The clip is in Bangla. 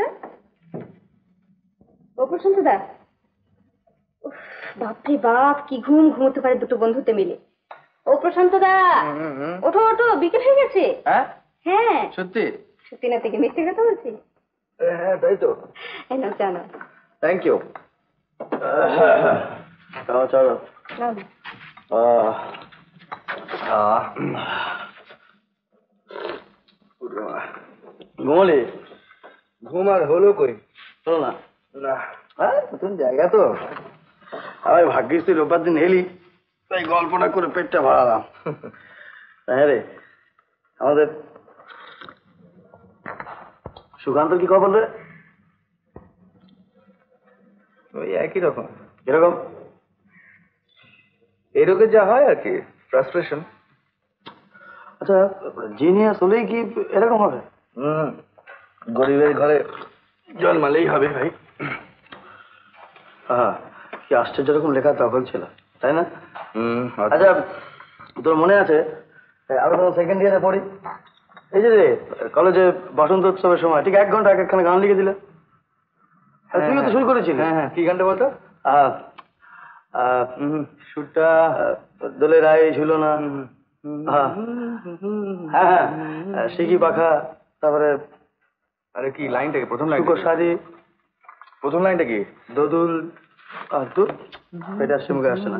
দা, ও প্রশান্ত দা, বাপরে বাপ, কি ঘুম ঘুমোতে পারে দুটো বন্ধুতে মিলে। ও প্রশান্ত দা, ওঠো ওঠো, বিকেল হয়ে গেছে। হ্যাঁ সত্যি? সত্যি না থেকে মিথ্যে কথা বলছি? হ্যাঁ তাই তো। না জানো। Thank you. চলো চলো। ঘুমলি? ঘুম আর হলো কই, চলো না। না নতুন জায়গা তো, আমি ভাগ্যিস তুই রোববার দিন এলি, তাই গল্পটা করে পেটটা ভরালাম। হ্যাঁ রে, আমাদের সুকান্ত কি খবর রে? ওই একই রকম। কিরকম? এই রোগে যা হয় আর কি, ফ্রাস্ট্রেশন। আচ্ছা, জিনিয়াস হলেই কি এরকম হবে? গরিবের ঘরে জন্মালেই হবে ভাই। হ্যাঁ, কি আশ্চর্য রকম লেখা তখন ছিল, তাই না? আচ্ছা, তোর মনে আছে আমরা তখন সেকেন্ড ইয়ারে পড়ি, এই যে রে কলেজে বসন্ত উৎসবের সময় ঠিক 1 ঘন্টা এক একখানা গান লিখে দিলে। তুইও তো শুরু করেছিলি। হ্যাঁ, কি গানটা বলতো? সুরটা দোলে রায় ঝুল না। হ্যাঁ হ্যাঁ, সিকি পাখা, তারপরে আরে কি লাইনটা কি? প্রথম লাইন শাড়ি। প্রথম লাইনটা কি? দোদুল। এটা আসছে মুখে আসছে না।